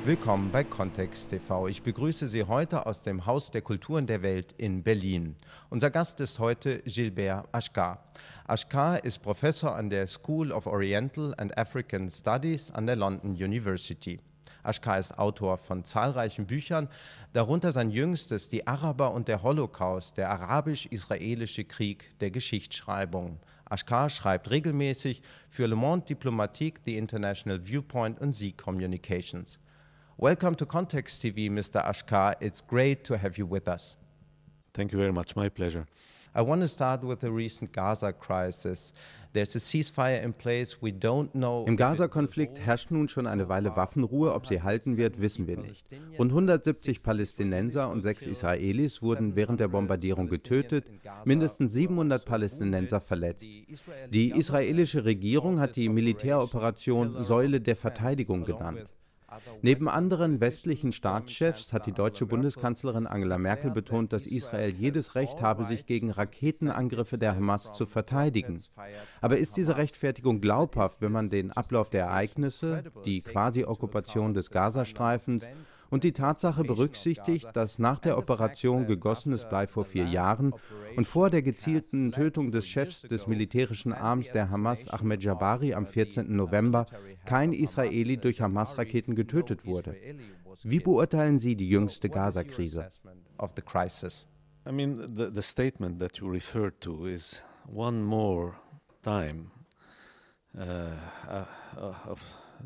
Willkommen bei Kontext TV. Ich begrüße Sie heute aus dem Haus der Kulturen der Welt in Berlin. Unser Gast ist heute Gilbert Achcar. Achcar ist Professor an der School of Oriental and African Studies an der London University. Achcar ist Autor von zahlreichen Büchern, darunter sein jüngstes Die Araber und der Holocaust, der arabisch-israelische Krieg der Geschichtsschreibung. Achcar schreibt regelmäßig für Le Monde Diplomatique, The International Viewpoint und Z Communications. Welcome to Kontext TV, Mr. Achcar. It's great to have you with us. Thank you very much. My pleasure. I want to start with the recent Gaza crisis. There's a ceasefire in place. We don't know. Im Gaza-Konflikt herrscht nun schon eine Weile Waffenruhe. Ob sie halten wird, wissen wir nicht. Rund 170 Palästinenser und 6 Israelis wurden während der Bombardierung getötet, mindestens 700 Palästinenser verletzt. Die israelische Regierung hat die Militäroperation Säule der Verteidigung genannt. Neben anderen westlichen Staatschefs hat die deutsche Bundeskanzlerin Angela Merkel betont, dass Israel jedes Recht habe, sich gegen Raketenangriffe der Hamas zu verteidigen. Aber ist diese Rechtfertigung glaubhaft, wenn man den Ablauf der Ereignisse, die Quasi-Okkupation des Gazastreifens und die Tatsache berücksichtigt, dass nach der Operation gegossenes Blei vor 4 Jahren und vor der gezielten Tötung des Chefs des militärischen Arms der Hamas, Ahmed Jabari, am 14. November kein Israeli durch Hamas-Raketen getötet wurde? Wie beurteilen Sie die jüngste Gaza-Krise? I mean, the statement that you referred to is one more time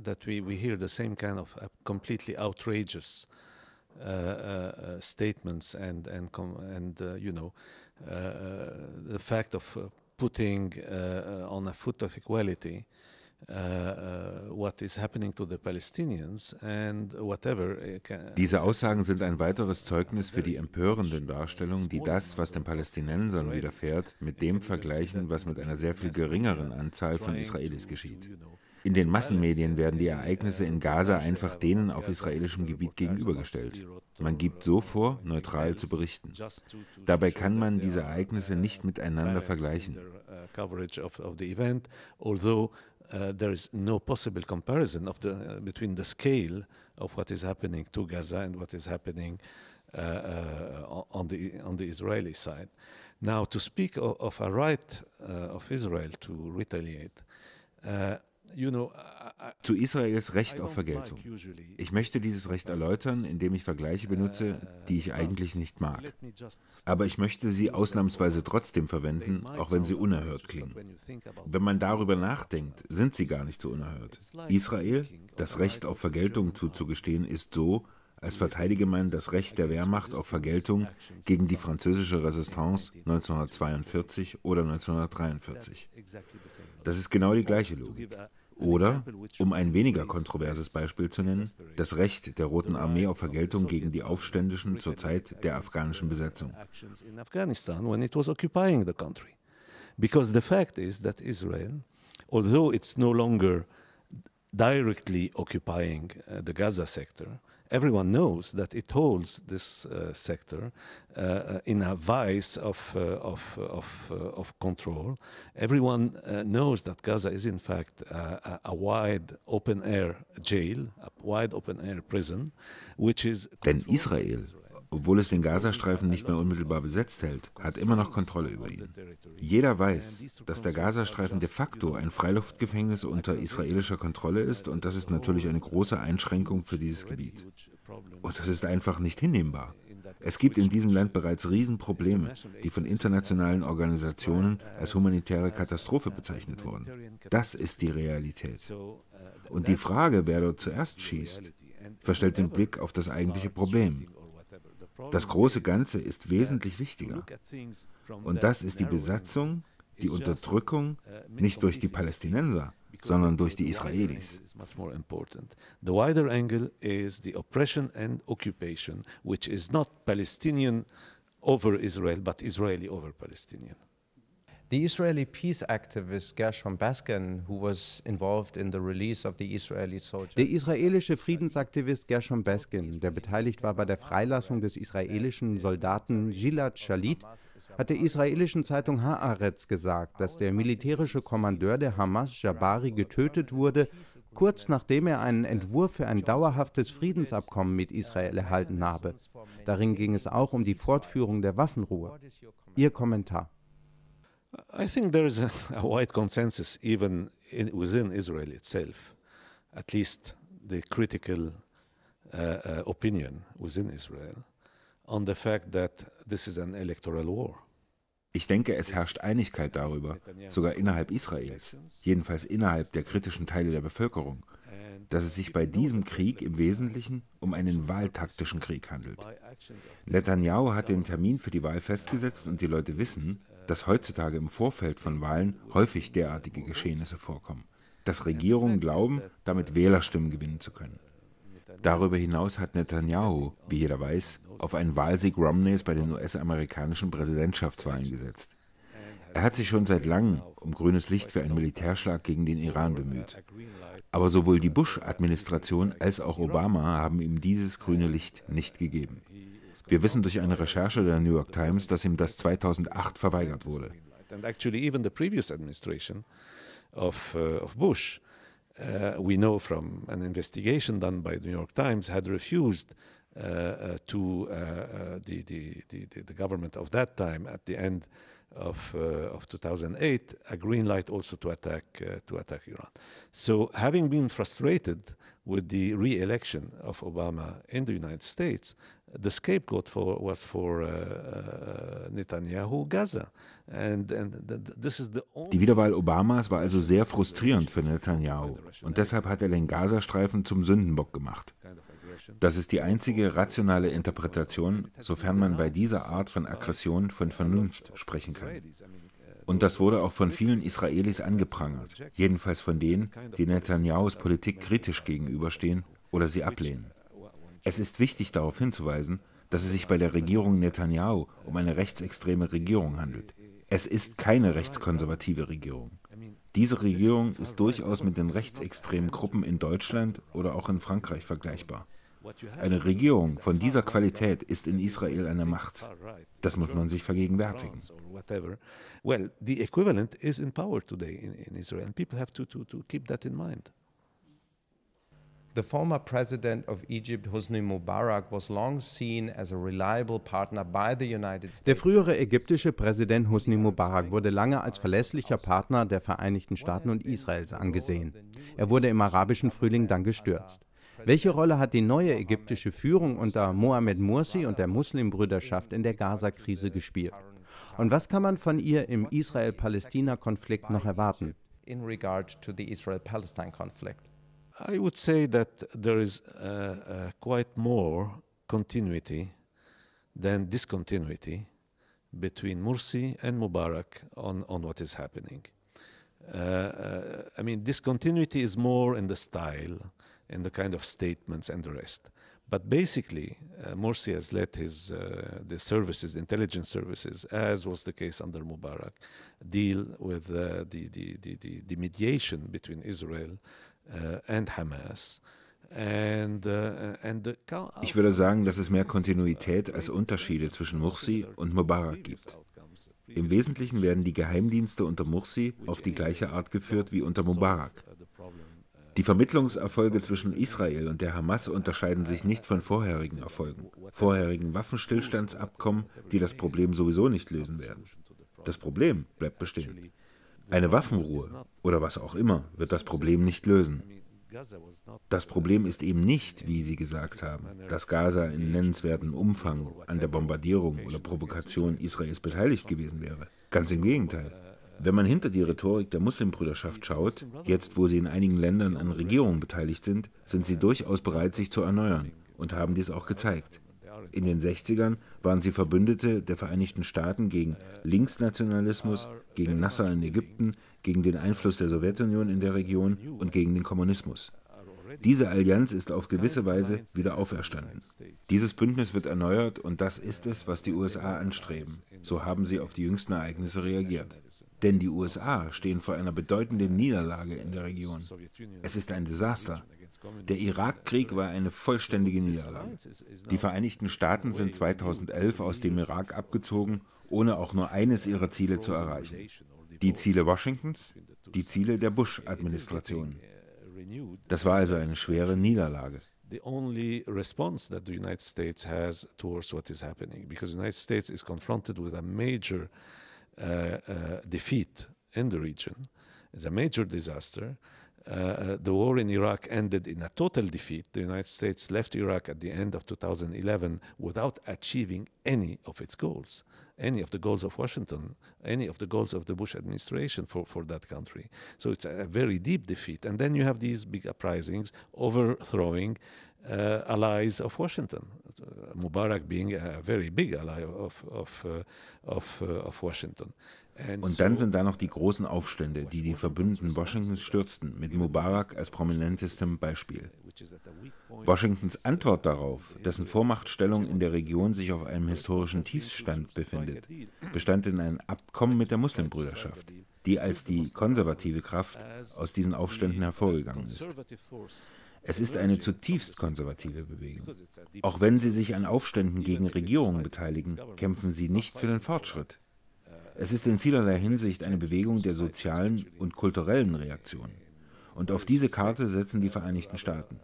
that we hear the same kind of completely outrageous statements and you know, the fact of putting on a foot of equality what is happening to the Palestinians and whatever. Diese Aussagen sind ein weiteres Zeugnis für die empörenden Darstellungen, die das, was den Palästinensern widerfährt, mit dem vergleichen, was mit einer sehr viel geringeren Anzahl von Israelis geschieht. In den Massenmedien werden die Ereignisse in Gaza einfach denen auf israelischem Gebiet gegenübergestellt. Man gibt so vor, neutral zu berichten. Dabei kann man diese Ereignisse nicht miteinander vergleichen. There is no possible comparison of between the scale of what is happening to Gaza and what is happening on the Israeli side. Now, to speak of a right of Israel to retaliate, zu Israels Recht auf Vergeltung. Ich möchte dieses Recht erläutern, indem ich Vergleiche benutze, die ich eigentlich nicht mag. Aber ich möchte sie ausnahmsweise trotzdem verwenden, auch wenn sie unerhört klingen. Wenn man darüber nachdenkt, sind sie gar nicht so unerhört. Israel, das Recht auf Vergeltung zuzugestehen, ist so, als verteidige man das Recht der Wehrmacht auf Vergeltung gegen die französische Resistance 1942 oder 1943. Das ist genau die gleiche Logik. Oder, um ein weniger kontroverses Beispiel zu nennen, das Recht der Roten Armee auf Vergeltung gegen die Aufständischen zur Zeit der afghanischen Besetzung. Because the fact is that Israel, although it's no longer directly occupying the Gaza sector, everyone knows that it holds this sector in a vice of control. Everyone knows that Gaza is in fact a wide open-air jail, a wide open-air prison, which is... Denn Israel, obwohl es den Gazastreifen nicht mehr unmittelbar besetzt hält, hat immer noch Kontrolle über ihn. Jeder weiß, dass der Gazastreifen de facto ein Freiluftgefängnis unter israelischer Kontrolle ist, und das ist natürlich eine große Einschränkung für dieses Gebiet. Und das ist einfach nicht hinnehmbar. Es gibt in diesem Land bereits Riesenprobleme, die von internationalen Organisationen als humanitäre Katastrophe bezeichnet wurden. Das ist die Realität. Und die Frage, wer dort zuerst schießt, verstellt den Blick auf das eigentliche Problem. Das große Ganze ist wesentlich wichtiger. Und das ist die Besatzung, die Unterdrückung, nicht durch die Palästinenser, sondern durch die Israelis. The wider angle is the oppression and occupation, which is not Palestinian over Israel, but Israeli over Palestinian. The Israeli peace activist Gershom Baskin, who was involved in the release of the Israeli soldier. Der israelische Friedensaktivist Gershom Baskin, der beteiligt war bei der Freilassung des israelischen Soldaten Gilad Shalit, hat der israelischen Zeitung Haaretz gesagt, dass der militärische Kommandeur der Hamas, Jabari, getötet wurde, kurz nachdem er einen Entwurf für ein dauerhaftes Friedensabkommen mit Israel erhalten habe. Darin ging es auch um die Fortführung der Waffenruhe. Ihr Kommentar. I think there is a wide consensus even within Israel itself, at least the critical opinion within Israel, on the fact that this is an electoral war. Ich denke, es herrscht Einigkeit darüber, sogar innerhalb Israels, jedenfalls innerhalb der kritischen Teile der Bevölkerung, dass es sich bei diesem Krieg im Wesentlichen um einen wahltaktischen Krieg handelt. Netanyahu hat den Termin für die Wahl festgesetzt und die Leute wissen, dass heutzutage im Vorfeld von Wahlen häufig derartige Geschehnisse vorkommen, dass Regierungen glauben, damit Wählerstimmen gewinnen zu können. Darüber hinaus hat Netanyahu, wie jeder weiß, auf einen Wahlsieg Romneys bei den US-amerikanischen Präsidentschaftswahlen gesetzt. Er hat sich schon seit langem um grünes Licht für einen Militärschlag gegen den Iran bemüht. Aber sowohl die Bush-Administration als auch Obama haben ihm dieses grüne Licht nicht gegeben. Wir wissen durch eine Recherche der New York Times, dass ihm das 2008 verweigert wurde. And actually even the previous administration of Bush, we know from an investigation done by the New York Times, had refused to the government of that time at the end of 2008 a green light also to attack Iran. So having been frustrated with the re-election of Obama in the United States, the scapegoat was for Netanyahu, Gaza. And this is the only. Die Wiederwahl Obamas war also sehr frustrierend für Netanyahu und deshalb hat er den Gazastreifen zum Sündenbock gemacht. Das ist die einzige rationale Interpretation, sofern man bei dieser Art von Aggression von Vernunft sprechen kann. Und das wurde auch von vielen Israelis angeprangert, jedenfalls von denen, die Netanyahus Politik kritisch gegenüberstehen oder sie ablehnen. Es ist wichtig, darauf hinzuweisen, dass es sich bei der Regierung Netanyahu um eine rechtsextreme Regierung handelt. Es ist keine rechtskonservative Regierung. Diese Regierung ist durchaus mit den rechtsextremen Gruppen in Deutschland oder auch in Frankreich vergleichbar. Eine Regierung von dieser Qualität ist in Israel eine Macht. Das muss man sich vergegenwärtigen. Well, the equivalent is in power today in Israel, and people have to keep that in mind. The former president of Egypt, Hosni Mubarak, was long seen as a reliable partner by the United States. Der frühere ägyptische Präsident Hosni Mubarak wurde lange als verlässlicher Partner der Vereinigten Staaten und Israels angesehen. Er wurde im arabischen Frühling dann gestürzt. Welche Rolle hat die neue ägyptische Führung unter Mohamed Morsi und der Muslimbrüderschaft in der Gaza-Krise gespielt? Und was kann man von ihr im Israel-Palästina-Konflikt noch erwarten? In regard to the Israel-Palestine conflict. I would say that there is quite more continuity than discontinuity between Morsi and Mubarak on what is happening. I mean, discontinuity is more in the style, in the kind of statements and the rest. But basically, Morsi has let the services, the intelligence services, as was the case under Mubarak, deal with the mediation between Israel and Hamas. Ich würde sagen, dass es mehr Kontinuität als Unterschiede zwischen Morsi und Mubarak gibt. Im Wesentlichen werden die Geheimdienste unter Morsi auf die gleiche Art geführt wie unter Mubarak. Die Vermittlungserfolge zwischen Israel und der Hamas unterscheiden sich nicht von vorherigen Erfolgen, vorherigen Waffenstillstandsabkommen, die das Problem sowieso nicht lösen werden. Das Problem bleibt bestehen. Eine Waffenruhe oder was auch immer wird das Problem nicht lösen. Das Problem ist eben nicht, wie Sie gesagt haben, dass Gaza in nennenswertem Umfang an der Bombardierung oder Provokation Israels beteiligt gewesen wäre. Ganz im Gegenteil. Wenn man hinter die Rhetorik der Muslimbrüderschaft schaut, jetzt wo sie in einigen Ländern an Regierungen beteiligt sind sie durchaus bereit, sich zu erneuern und haben dies auch gezeigt. In den 60ern waren sie Verbündete der Vereinigten Staaten gegen Linksnationalismus, gegen Nasser in Ägypten, gegen den Einfluss der Sowjetunion in der Region und gegen den Kommunismus. Diese Allianz ist auf gewisse Weise wieder auferstanden. Dieses Bündnis wird erneuert und das ist es, was die USA anstreben. So haben sie auf die jüngsten Ereignisse reagiert. Denn die USA stehen vor einer bedeutenden Niederlage in der Region. Es ist ein Desaster. Der Irakkrieg war eine vollständige Niederlage. Die Vereinigten Staaten sind 2011 aus dem Irak abgezogen, ohne auch nur eines ihrer Ziele zu erreichen. Die Ziele Washingtons, die Ziele der Bush-Administration. Das war also eine schwere Niederlage. The only response that the United States has towards what is happening, because the United States is confronted with a major defeat in the region. It's a major disaster. The war in Iraq ended in a total defeat. The United States left Iraq at the end of 2011 without achieving any of its goals, any of the goals of Washington, any of the goals of the Bush administration for that country. So it's a very deep defeat. And then you have these big uprisings overthrowing allies of Washington. Mubarak being a very big ally of Washington. Und dann sind da noch die großen Aufstände, die die Verbündeten Washingtons stürzten, mit Mubarak als prominentestem Beispiel. Washingtons Antwort darauf, dessen Vormachtstellung in der Region sich auf einem historischen Tiefstand befindet, bestand in einem Abkommen mit der Muslimbrüderschaft, die als die konservative Kraft aus diesen Aufständen hervorgegangen ist. Es ist eine zutiefst konservative Bewegung. Auch wenn sie sich an Aufständen gegen Regierungen beteiligen, kämpfen sie nicht für den Fortschritt. Es ist in vielerlei Hinsicht eine Bewegung der sozialen und kulturellen Reaktion. Und auf diese Karte setzen die Vereinigten Staaten.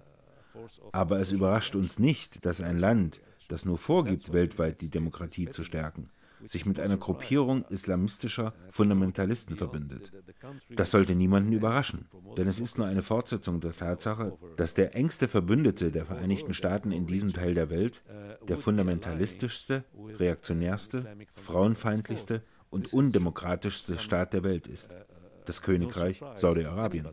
Aber es überrascht uns nicht, dass ein Land, das nur vorgibt, weltweit die Demokratie zu stärken, sich mit einer Gruppierung islamistischer Fundamentalisten verbindet. Das sollte niemanden überraschen, denn es ist nur eine Fortsetzung der Tatsache, dass der engste Verbündete der Vereinigten Staaten in diesem Teil der Welt der fundamentalistischste, reaktionärste, frauenfeindlichste und undemokratischste Staat der Welt ist, das Königreich Saudi-Arabien.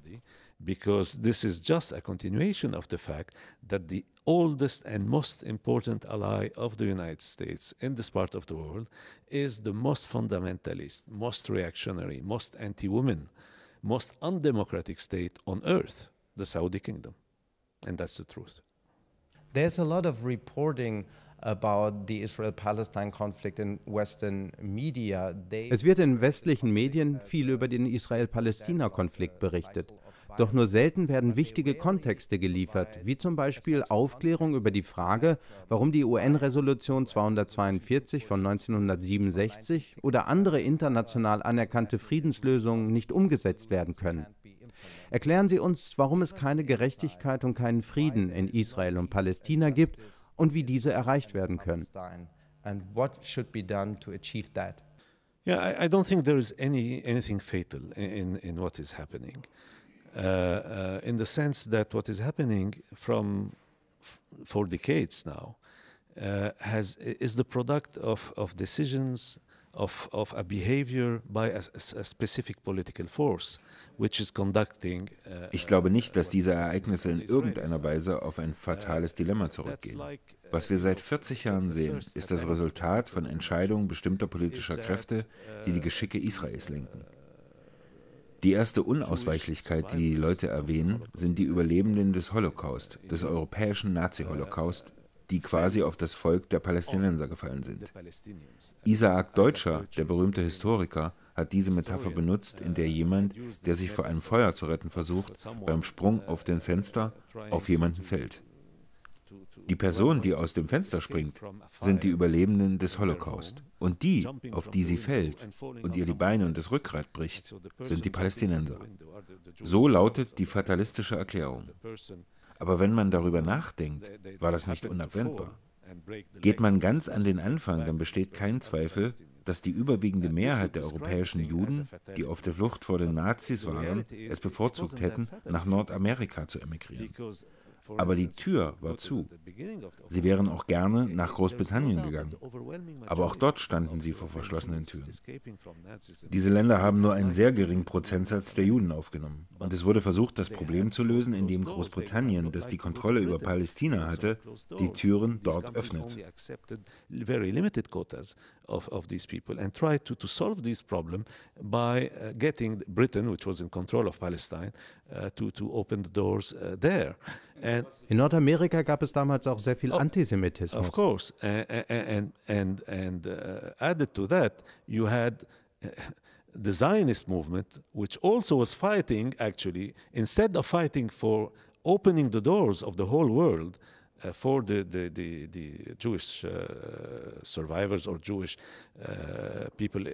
Because this is just a continuation of the fact that the oldest and most important ally of the United States in this part of the world is the most fundamentalist, most reactionary, most anti-women, most undemocratic state on earth, the Saudi kingdom. And that's the truth. There's a lot of reporting about the Israel-Palestine conflict in Western media. Es wird in westlichen Medien viel über den Israel-Palästina-Konflikt berichtet. Doch nur selten werden wichtige Kontexte geliefert, wie zum Beispiel Aufklärung über die Frage, warum die UN-Resolution 242 von 1967 oder andere international anerkannte Friedenslösungen nicht umgesetzt werden können. Erklären Sie uns, warum es keine Gerechtigkeit und keinen Frieden in Israel und Palästina gibt und wie diese erreicht werden können. Yeah, I don't think there is anything fatal in what is happening. In the sense that what is happening for decades now is the product of decisions of a behavior by a specific political force, which is conducting. Ich glaube nicht, dass diese Ereignisse in irgendeiner Weise auf ein fatales Dilemma zurückgehen. Was wir seit 40 Jahren sehen, ist das Resultat von Entscheidungen bestimmter politischer Kräfte, die die Geschicke Israels lenken. Die erste Unausweichlichkeit, die die Leute erwähnen, sind die Überlebenden des Holocaust, des europäischen Nazi-Holocaust, die quasi auf das Volk der Palästinenser gefallen sind. Isaac Deutscher, der berühmte Historiker, hat diese Metapher benutzt, in der jemand, der sich vor einem Feuer zu retten versucht, beim Sprung auf den Fenster auf jemanden fällt. Die Person, die aus dem Fenster springt, sind die Überlebenden des Holocaust. Und die, auf die sie fällt und ihr die Beine und das Rückgrat bricht, sind die Palästinenser. So lautet die fatalistische Erklärung. Aber wenn man darüber nachdenkt, war das nicht unabwendbar. Geht man ganz an den Anfang, dann besteht kein Zweifel, dass die überwiegende Mehrheit der europäischen Juden, die auf der Flucht vor den Nazis waren, es bevorzugt hätten, nach Nordamerika zu emigrieren. Aber die Tür war zu. Sie wären auch gerne nach Großbritannien gegangen. Aber auch dort standen sie vor verschlossenen Türen. Diese Länder haben nur einen sehr geringen Prozentsatz der Juden aufgenommen. Und es wurde versucht, das Problem zu lösen, indem Großbritannien, das die Kontrolle über Palästina hatte, die Türen dort öffnet. Very limited quotas of these people and tried to solve this problem by getting Britain, which was in control of Palestine, to open the doors there. And in Nordamerika gab es damals auch sehr viel Antisemitismus. of course, and added to that, you had the Zionist movement, which also was fighting, actually, instead of fighting for opening the doors of the whole world for the Jewish survivors or Jewish people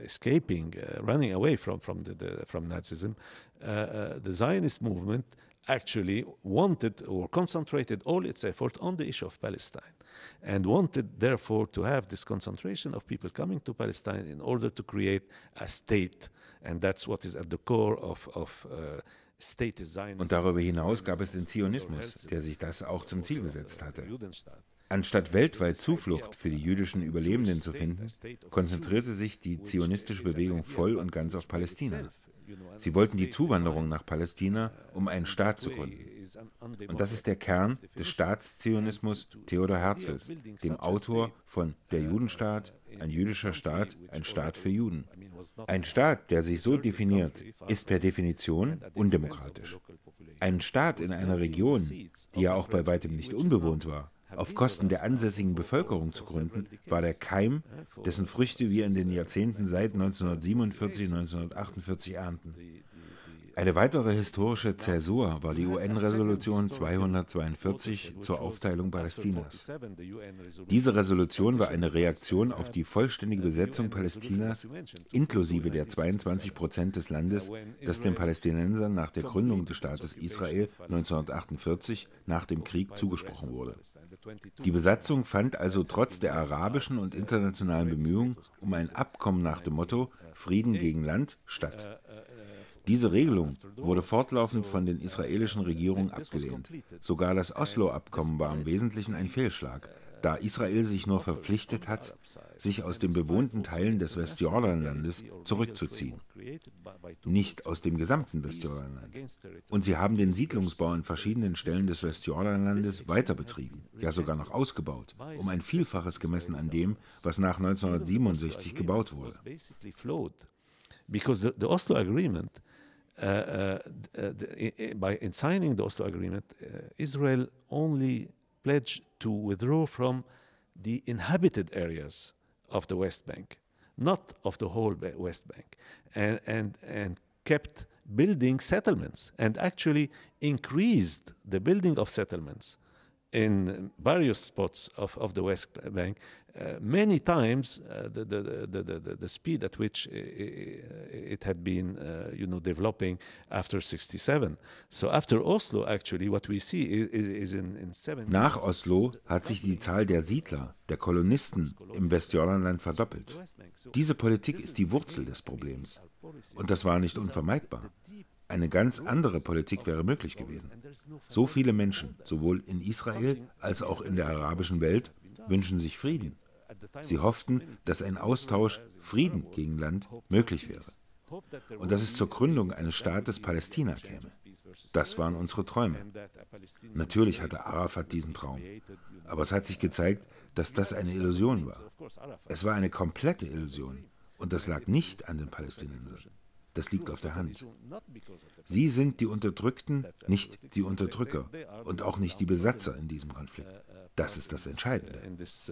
escaping, running away from Nazism, the Zionist movement actually wanted or concentrated all its effort on the issue of Palestine, and wanted therefore to have this concentration of people coming to Palestine in order to create a state, and that's what is at the core of Und darüber hinaus gab es den Zionismus, der sich das auch zum Ziel gesetzt hatte. Anstatt weltweit Zuflucht für die jüdischen Überlebenden zu finden, konzentrierte sich die zionistische Bewegung voll und ganz auf Palästina. Sie wollten die Zuwanderung nach Palästina, um einen Staat zu gründen. Und das ist der Kern des Staatszionismus Theodor Herzls, dem Autor von Der Judenstaat, ein jüdischer Staat, ein Staat für Juden. Ein Staat, der sich so definiert, ist per Definition undemokratisch. Ein Staat in einer Region, die ja auch bei weitem nicht unbewohnt war, auf Kosten der ansässigen Bevölkerung zu gründen, war der Keim, dessen Früchte wir in den Jahrzehnten seit 1947, 1948 ernten. Eine weitere historische Zäsur war die UN-Resolution 242 zur Aufteilung Palästinas. Diese Resolution war eine Reaktion auf die vollständige Besetzung Palästinas inklusive der 22% des Landes, das den Palästinensern nach der Gründung des Staates Israel 1948 nach dem Krieg zugesprochen wurde. Die Besatzung fand also trotz der arabischen und internationalen Bemühungen um ein Abkommen nach dem Motto Frieden gegen Land statt. Diese Regelung wurde fortlaufend von den israelischen Regierungen abgelehnt. Sogar das Oslo-Abkommen war im Wesentlichen ein Fehlschlag, da Israel sich nur verpflichtet hat, sich aus den bewohnten Teilen des Westjordanlandes zurückzuziehen. Nicht aus dem gesamten Westjordanland. Und sie haben den Siedlungsbau an verschiedenen Stellen des Westjordanlandes weiter betrieben, ja sogar noch ausgebaut, um ein Vielfaches gemessen an dem, was nach 1967 gebaut wurde. Because the Oslo Agreement, in signing the Oslo Agreement, Israel only pledged to withdraw from the inhabited areas of the West Bank, not of the whole West Bank, and kept building settlements, and actually increased the building of settlements in various spots of the West Bank, many times the speed at which it had been, developing after 67. So after Oslo, actually, what we see is in 70. Nach Oslo hat sich die Zahl der Siedler, der Kolonisten im Westjordanland verdoppelt. Diese Politik ist die Wurzel des Problems. Und das war nicht unvermeidbar. Eine ganz andere Politik wäre möglich gewesen. So viele Menschen, sowohl in Israel als auch in der arabischen Welt, wünschen sich Frieden. Sie hofften, dass ein Austausch Frieden gegen Land möglich wäre. Und dass es zur Gründung eines Staates Palästina käme. Das waren unsere Träume. Natürlich hatte Arafat diesen Traum. Aber es hat sich gezeigt, dass das eine Illusion war. Es war eine komplette Illusion. Und das lag nicht an den Palästinensern. Das liegt auf der Hand. Sie sind die Unterdrückten, nicht die Unterdrücker und auch nicht die Besatzer in diesem Konflikt. Das ist das Entscheidende. In this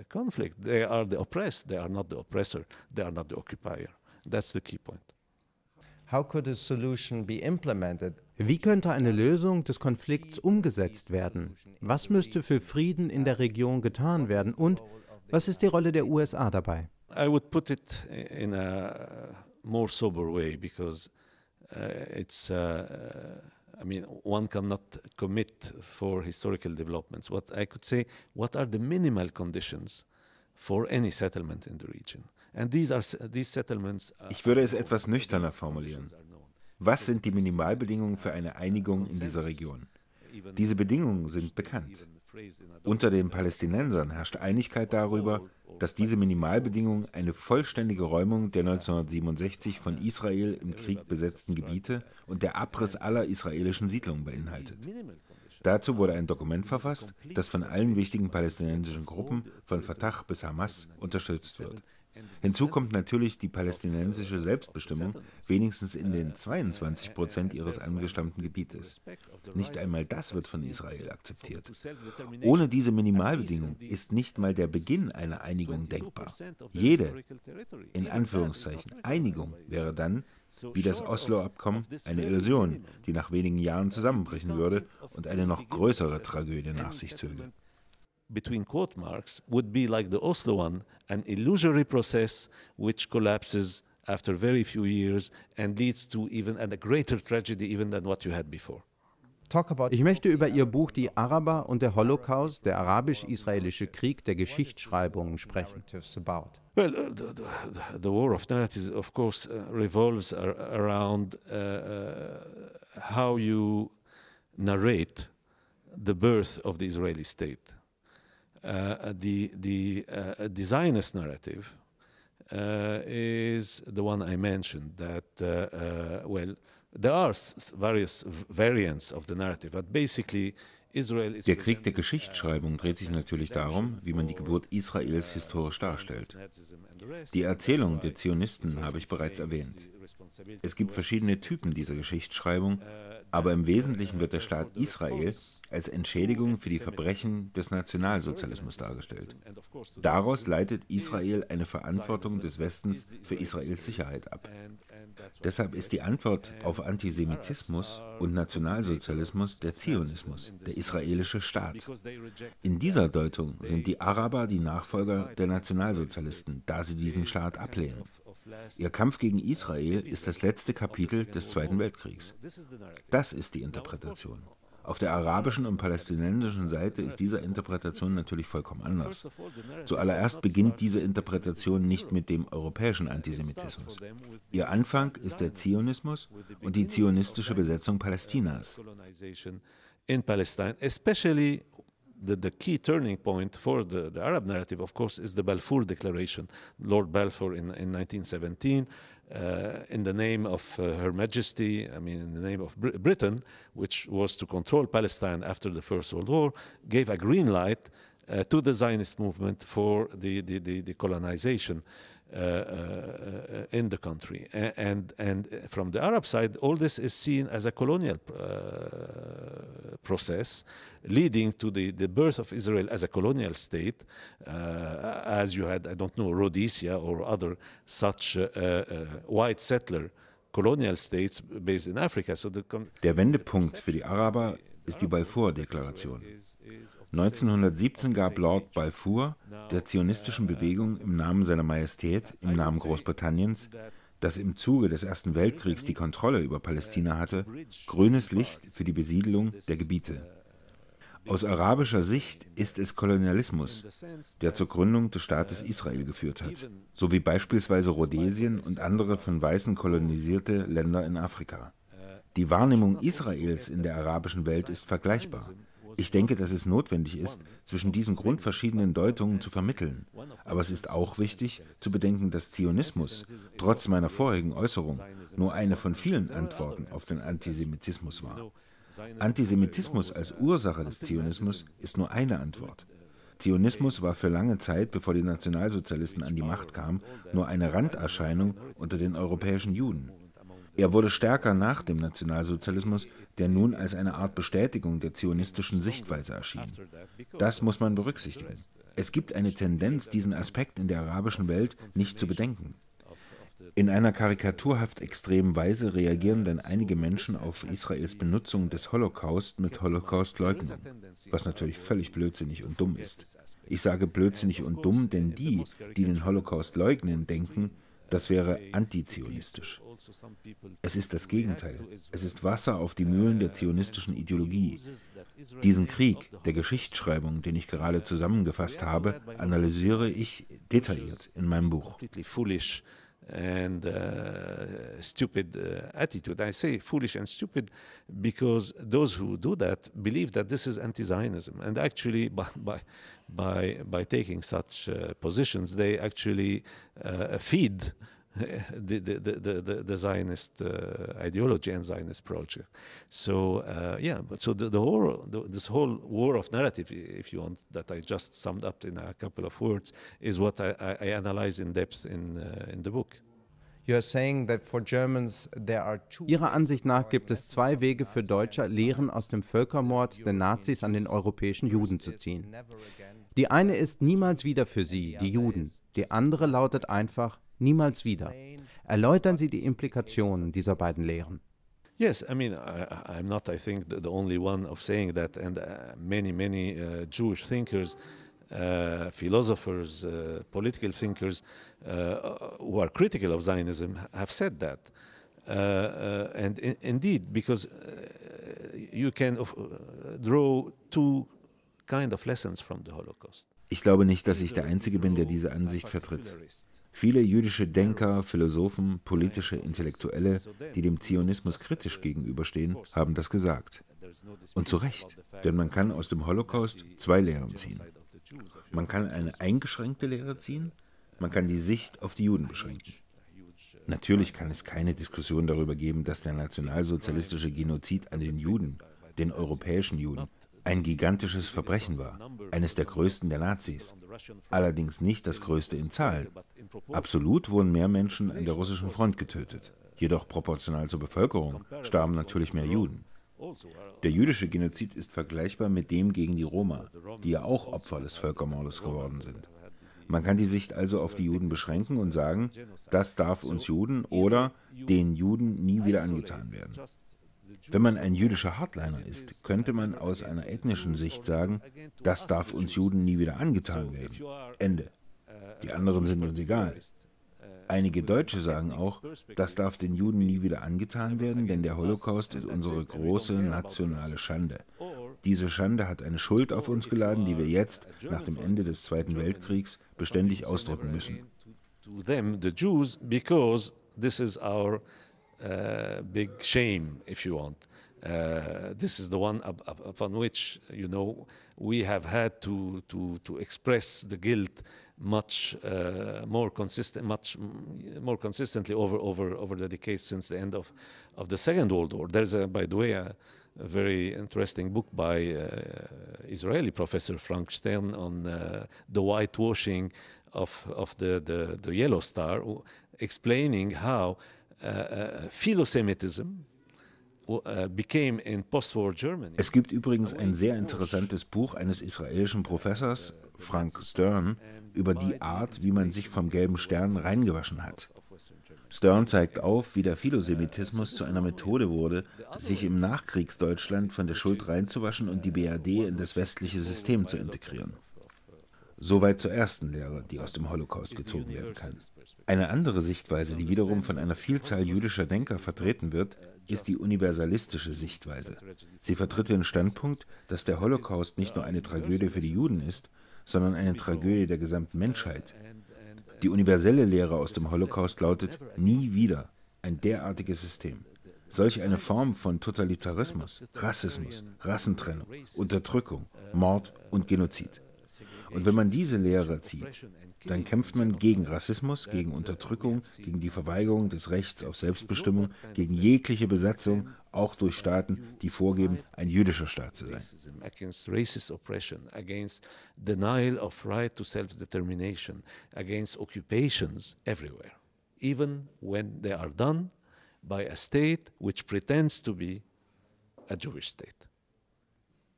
conflict, they are the oppressed. They are not the oppressor. They are not the occupier. That's the key point. How could a solution be implemented? Wie könnte eine Lösung des Konflikts umgesetzt werden? Was müsste für Frieden in der Region getan werden? Und was ist die Rolle der USA dabei? I would put it in a more sober way, because one cannot commit for historical developments. What I could say, what are the minimal conditions for any settlement in the region? And these settlements. Ich würde es etwas nüchterner formulieren. Was sind die Minimalbedingungen für eine Einigung in dieser Region? Diese Bedingungen sind bekannt. Unter den Palästinensern herrscht Einigkeit darüber, dass diese Minimalbedingung eine vollständige Räumung der 1967 von Israel im Krieg besetzten Gebiete und der Abriss aller israelischen Siedlungen beinhaltet. Dazu wurde ein Dokument verfasst, das von allen wichtigen palästinensischen Gruppen, von Fatah bis Hamas, unterstützt wird. Hinzu kommt natürlich die palästinensische Selbstbestimmung, wenigstens in den 22% ihres angestammten Gebietes. Nicht einmal das wird von Israel akzeptiert. Ohne diese Minimalbedingung ist nicht mal der Beginn einer Einigung denkbar. Jede, in Anführungszeichen, Einigung wäre dann, wie das Oslo-Abkommen, eine Illusion, die nach wenigen Jahren zusammenbrechen würde und eine noch größere Tragödie nach sich zöge. Between quote marks, would be like the Oslo one, an illusory process which collapses after very few years and leads to even a greater tragedy even than what you had before. Ich möchte über Ihr Buch Die Araber und der Holocaust, der arabisch-israelische Krieg der Geschichtsschreibung sprechen. Well, the war of narratives, of course, revolves around how you narrate the birth of the Israeli state. The Zionist narrative is the one I mentioned, that, well, there are various variants of the narrative, but basically Israel is... Der Krieg der Geschichtsschreibung dreht sich natürlich darum, wie man die Geburt Israels historisch darstellt. Die Erzählung der Zionisten habe ich bereits erwähnt. Es gibt verschiedene Typen dieser Geschichtsschreibung, aber im Wesentlichen wird der Staat Israel als Entschädigung für die Verbrechen des Nationalsozialismus dargestellt. Daraus leitet Israel eine Verantwortung des Westens für Israels Sicherheit ab. Deshalb ist die Antwort auf Antisemitismus und Nationalsozialismus der Zionismus, der israelische Staat. In dieser Deutung sind die Araber die Nachfolger der Nationalsozialisten, da sie diesen Staat ablehnen. Ihr Kampf gegen Israel ist das letzte Kapitel des Zweiten Weltkriegs. Das ist die Interpretation. Auf der arabischen und palästinensischen Seite ist diese Interpretation natürlich vollkommen anders. Zuallererst beginnt diese Interpretation nicht mit dem europäischen Antisemitismus. Ihr Anfang ist der Zionismus und die zionistische Besetzung Palästinas. In Palestine, especially the key turning point for the Arab narrative, of course, is the Balfour Declaration, Lord Balfour in 1917, in the name of Her Majesty, I mean, in the name of Britain, which was to control Palestine after the First World War, gave a green light to the Zionist movement for the colonization in the country. And from the Arab side, all this is seen as a colonial process leading to the birth of Israel as a colonial state, as you had, I don't know, Rhodesia or other such white settler colonial states based in Africa. So der Wendepunkt für die Araber ist die Balfour-Deklaration. 1917 gab Lord Balfour der zionistischen Bewegung im Namen seiner Majestät, im Namen Großbritanniens, das im Zuge des Ersten Weltkriegs die Kontrolle über Palästina hatte, grünes Licht für die Besiedelung der Gebiete. Aus arabischer Sicht ist es Kolonialismus, der zur Gründung des Staates Israel geführt hat, so wie beispielsweise Rhodesien und andere von Weißen kolonisierte Länder in Afrika. Die Wahrnehmung Israels in der arabischen Welt ist vergleichbar. Ich denke, dass es notwendig ist, zwischen diesen grundverschiedenen Deutungen zu vermitteln. Aber es ist auch wichtig, zu bedenken, dass Zionismus, trotz meiner vorigen Äußerung, nur eine von vielen Antworten auf den Antisemitismus war. Antisemitismus als Ursache des Zionismus ist nur eine Antwort. Zionismus war für lange Zeit, bevor die Nationalsozialisten an die Macht kamen, nur eine Randerscheinung unter den europäischen Juden. Er wurde stärker nach dem Nationalsozialismus, der nun als eine Art Bestätigung der zionistischen Sichtweise erschien. Das muss man berücksichtigen. Es gibt eine Tendenz, diesen Aspekt in der arabischen Welt nicht zu bedenken. In einer karikaturhaft extremen Weise reagieren dann einige Menschen auf Israels Benutzung des Holocaust mit Holocaust-Leugnung, was natürlich völlig blödsinnig und dumm ist. Ich sage blödsinnig und dumm, denn die, die den Holocaust leugnen, denken, das wäre antizionistisch. Es ist das Gegenteil. Es ist Wasser auf die Mühlen der zionistischen Ideologie. Diesen Krieg der Geschichtsschreibung, den ich gerade zusammengefasst habe, analysiere ich detailliert in meinem Buch. and stupid attitude. I say foolish and stupid because those who do that believe that this is anti-Zionism, and actually by taking such positions, they actually feed the Zionist ideology and Zionist project. So this whole war of narrative, if you want, that I just summed up in a couple of words, is what I analyze in depth in the book. You are saying that for Germans there are two. Ihrer Ansicht nach gibt es zwei Wege für Deutsche, Lehren aus dem Völkermord der Nazis an den europäischen Juden zu ziehen. Die eine ist niemals wieder für sie, die Juden. Die andere lautet einfach niemals wieder. Erläutern Sie die Implikationen dieser beiden Lehren. Yes, I mean, I'm not, I think, the only one of saying that, and many Jewish thinkers, philosophers, political thinkers who are critical of Zionism have said that. And indeed, because you can draw two kind of lessons from the Holocaust. Ich glaube nicht, dass ich der Einzige bin, der diese Ansicht vertritt. Viele jüdische Denker, Philosophen, politische Intellektuelle, die dem Zionismus kritisch gegenüberstehen, haben das gesagt. Und zu Recht, denn man kann aus dem Holocaust zwei Lehren ziehen. Man kann eine eingeschränkte Lehre ziehen, man kann die Sicht auf die Juden beschränken. Natürlich kann es keine Diskussion darüber geben, dass der nationalsozialistische Genozid an den Juden, den europäischen Juden, ein gigantisches Verbrechen war, eines der größten der Nazis. Allerdings nicht das größte in Zahlen. Absolut wurden mehr Menschen an der russischen Front getötet. Jedoch proportional zur Bevölkerung starben natürlich mehr Juden. Der jüdische Genozid ist vergleichbar mit dem gegen die Roma, die ja auch Opfer des Völkermordes geworden sind. Man kann die Sicht also auf die Juden beschränken und sagen, das darf uns Juden oder den Juden nie wieder angetan werden. Wenn man ein jüdischer Hardliner ist, könnte man aus einer ethnischen Sicht sagen, das darf uns Juden nie wieder angetan werden. Ende. Die anderen sind uns egal. Einige Deutsche sagen auch, das darf den Juden nie wieder angetan werden, denn der Holocaust ist unsere große nationale Schande. Diese Schande hat eine Schuld auf uns geladen, die wir jetzt, nach dem Ende des Zweiten Weltkriegs, beständig ausdrücken müssen. To them, the Jews, because this is our big shame, if you want. This is the one upon which, you know, we have had to express the guilt much more consistently over the decades since the end of the Second World War. There's, by the way, a very interesting book by Israeli professor Frank Stern on the whitewashing of the Yellow Star, explaining how Philosemitism became in post-war Germany. Es gibt übrigens ein sehr interessantes Buch eines israelischen Professors, Frank Stern, über die Art, wie man sich vom gelben Stern reingewaschen hat. Stern zeigt auf, wie der Philosemitismus zu einer Methode wurde, sich im Nachkriegsdeutschland von der Schuld reinzuwaschen und die BRD in das westliche System zu integrieren. Soweit zur ersten Lehre, die aus dem Holocaust gezogen werden kann. Eine andere Sichtweise, die wiederum von einer Vielzahl jüdischer Denker vertreten wird, ist die universalistische Sichtweise. Sie vertritt den Standpunkt, dass der Holocaust nicht nur eine Tragödie für die Juden ist, sondern eine Tragödie der gesamten Menschheit. Die universelle Lehre aus dem Holocaust lautet, nie wieder ein derartiges System. Solch eine Form von Totalitarismus, Rassismus, Rassentrennung, Unterdrückung, Mord und Genozid. Und wenn man diese Lehre zieht, dann kämpft man gegen Rassismus, gegen Unterdrückung, gegen die Verweigerung des Rechts auf Selbstbestimmung, gegen jegliche Besetzung, auch durch Staaten, die vorgeben, ein jüdischer Staat zu sein. Against racist oppression, against denial of right to self-determination, against occupations everywhere, even when they are done by a state which pretends to be a Jewish state.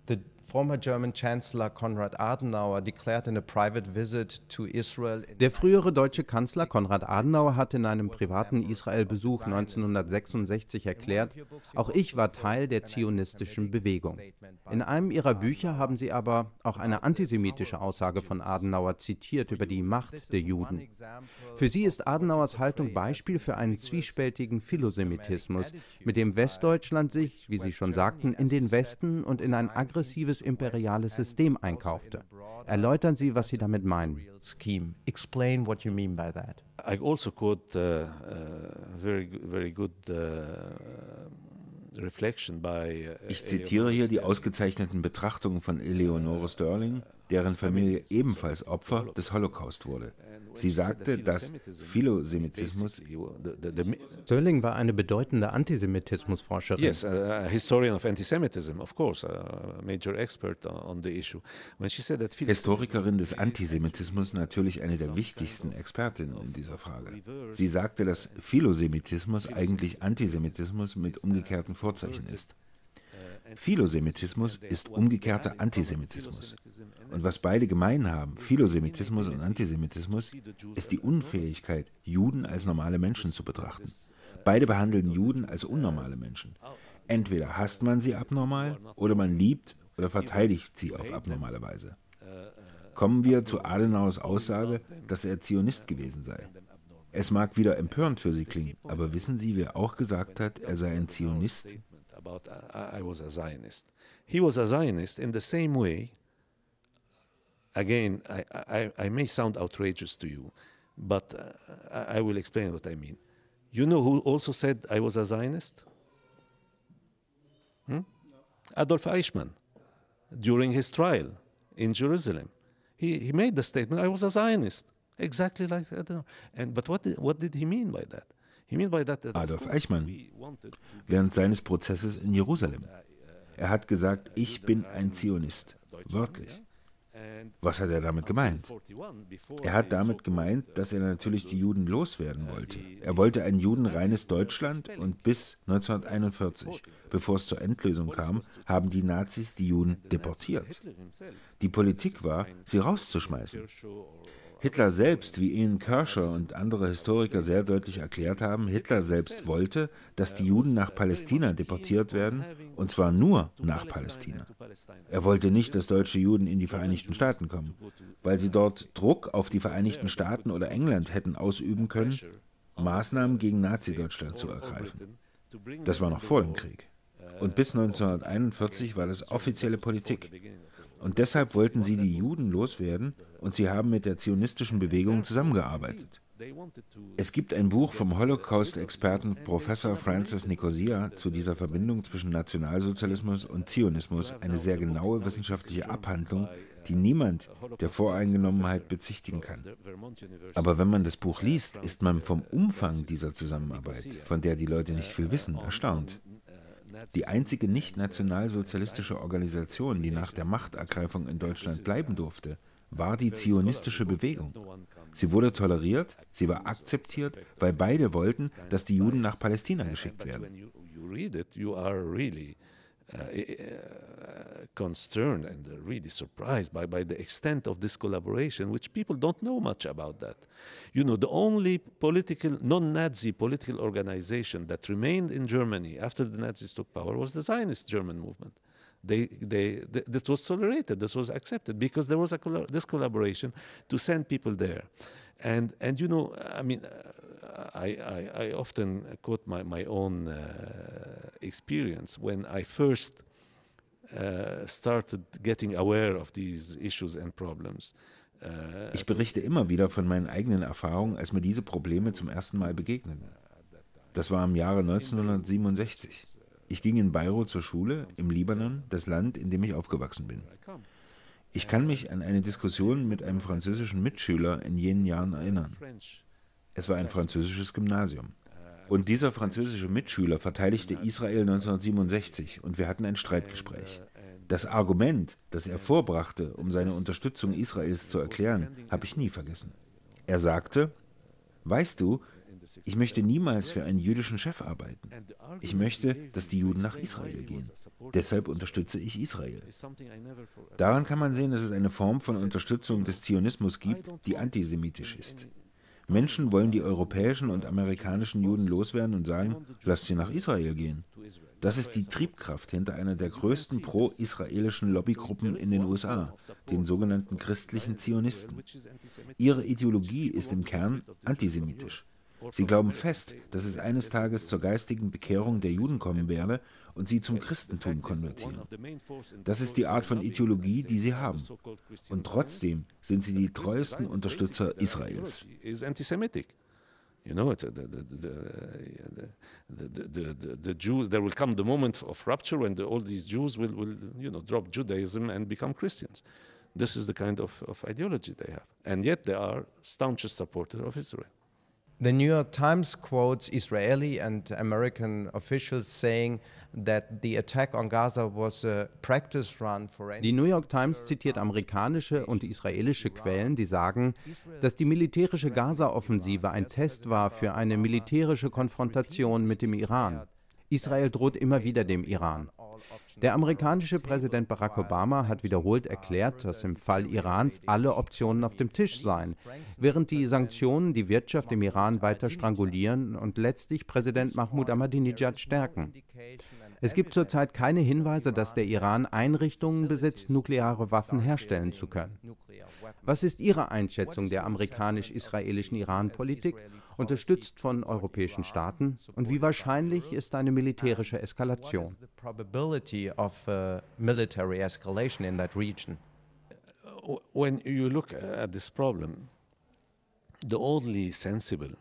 The former German Chancellor Konrad Adenauer declared in a private visit to Israel. Der frühere deutsche Kanzler Konrad Adenauer hat in einem privaten Israel-Besuch 1966 erklärt, auch ich war Teil der zionistischen Bewegung. In einem ihrer Bücher haben sie aber auch eine antisemitische Aussage von Adenauer zitiert über die Macht der Juden. Für sie ist Adenauers Haltung Beispiel für einen zwiespältigen Philosemitismus, mit dem Westdeutschland sich, wie Sie schon sagten, in den Westen und in ein aggressives imperiales System einkaufte. Erläutern Sie, was Sie damit meinen. Explain what you mean by that. I also quote very good reflection by Ich zitiere hier die ausgezeichneten Betrachtungen von Eleonore Sterling, deren Familie ebenfalls Opfer des Holocaust wurde. Sie sagte, dass Philosemitismus Sterling war eine bedeutende Antisemitismusforscherin. Yes, a historian of antisemitism, of course, a major expert on the issue. When she said that Historikerin des Antisemitismus, natürlich eine der wichtigsten Expertinnen in dieser Frage. Sie sagte, dass Philosemitismus eigentlich Antisemitismus mit umgekehrten Vorzeichen ist. Philosemitismus ist umgekehrter Antisemitismus. Und was beide gemein haben, Philosemitismus und Antisemitismus, ist die Unfähigkeit, Juden als normale Menschen zu betrachten. Beide behandeln Juden als unnormale Menschen. Entweder hasst man sie abnormal oder man liebt oder verteidigt sie auf abnormale Weise. Kommen wir zu Adenauers Aussage, dass er Zionist gewesen sei. Es mag wieder empörend für Sie klingen, aber wissen Sie, wer auch gesagt hat, er sei ein Zionist? About I was a Zionist. He was a Zionist in the same way. Again, I may sound outrageous to you, but I will explain what I mean. You know who also said I was a Zionist? Adolf Eichmann, during his trial in Jerusalem. He made the statement, I was a Zionist, exactly like that. But what did he mean by that? Adolf Eichmann, während seines Prozesses in Jerusalem. Er hat gesagt, ich bin ein Zionist, wörtlich. Was hat er damit gemeint? Er hat damit gemeint, dass er natürlich die Juden loswerden wollte. Er wollte ein judenreines Deutschland und bis 1941, bevor es zur Endlösung kam, haben die Nazis die Juden deportiert. Die Politik war, sie rauszuschmeißen. Hitler selbst, wie Ihnen Kershaw und andere Historiker sehr deutlich erklärt haben, Hitler selbst wollte, dass die Juden nach Palästina deportiert werden, und zwar nur nach Palästina. Er wollte nicht, dass deutsche Juden in die Vereinigten Staaten kommen, weil sie dort Druck auf die Vereinigten Staaten oder England hätten ausüben können, Maßnahmen gegen Nazi-Deutschland zu ergreifen. Das war noch vor dem Krieg. Und bis 1941 war das offizielle Politik. Und deshalb wollten sie die Juden loswerden und sie haben mit der zionistischen Bewegung zusammengearbeitet. Es gibt ein Buch vom Holocaust-Experten Professor Francis Nicosia zu dieser Verbindung zwischen Nationalsozialismus und Zionismus, eine sehr genaue wissenschaftliche Abhandlung, die niemand der Voreingenommenheit bezichtigen kann. Aber wenn man das Buch liest, ist man vom Umfang dieser Zusammenarbeit, von der die Leute nicht viel wissen, erstaunt. Die einzige nicht-nationalsozialistische Organisation, die nach der Machtergreifung in Deutschland bleiben durfte, war die zionistische Bewegung. Sie wurde toleriert, sie war akzeptiert, weil beide wollten, dass die Juden nach Palästina geschickt werden. Concerned and really surprised by the extent of this collaboration, which people don't know much about that. You know, the only non-Nazi political organization that remained in Germany after the Nazis took power was the Zionist German movement. This was tolerated, this was accepted, because there was this collaboration to send people there. And you know, I mean, I often quote my own experience when I first started getting aware of these issues and problems. Ich berichte immer wieder von meinen eigenen Erfahrungen, als mir diese Probleme zum ersten Mal begegneten. Das war im Jahre 1967. Ich ging in Beirut zur Schule, im Libanon, das Land, in dem ich aufgewachsen bin. Ich kann mich an eine Diskussion mit einem französischen Mitschüler in jenen Jahren erinnern. Es war ein französisches Gymnasium. Und dieser französische Mitschüler verteidigte Israel 1967 und wir hatten ein Streitgespräch. Das Argument, das er vorbrachte, um seine Unterstützung Israels zu erklären, habe ich nie vergessen. Er sagte, weißt du, ich möchte niemals für einen jüdischen Chef arbeiten. Ich möchte, dass die Juden nach Israel gehen. Deshalb unterstütze ich Israel. Daran kann man sehen, dass es eine Form von Unterstützung des Zionismus gibt, die antisemitisch ist. Menschen wollen die europäischen und amerikanischen Juden loswerden und sagen, lasst sie nach Israel gehen. Das ist die Triebkraft hinter einer der größten pro-israelischen Lobbygruppen in den USA, den sogenannten christlichen Zionisten. Ihre Ideologie ist im Kern antisemitisch. Sie glauben fest, dass es eines Tages zur geistigen Bekehrung der Juden kommen werde und sie zum Christentum konvertieren. Das ist die Art von Ideologie, die sie haben. Und trotzdem sind sie die treuesten Unterstützer Israels. You know, the Jews. There will come the moment of rupture when all these Jews will drop Judaism and become Christians. This is the kind of ideology they have, and yet they are staunchest supporters of Israel. The New York Times quotes Israeli and American officials saying that the attack on Gaza was a practice run for any. Die New York Times zitiert amerikanische und israelische Quellen, die sagen, dass die militärische Gaza-Offensive ein Test war für eine militärische Konfrontation mit dem Iran. Israel droht immer wieder dem Iran. Der amerikanische Präsident Barack Obama hat wiederholt erklärt, dass im Fall Irans alle Optionen auf dem Tisch seien, während die Sanktionen die Wirtschaft im Iran weiter strangulieren und letztlich Präsident Mahmoud Ahmadinejad stärken. Es gibt zurzeit keine Hinweise, dass der Iran Einrichtungen besitzt, nukleare Waffen herstellen zu können. Was ist Ihre Einschätzung der amerikanisch-israelischen Iran-Politik, unterstützt von europäischen Staaten? Und wie wahrscheinlich ist eine militärische Eskalation? When you look at this problem, the only sensible,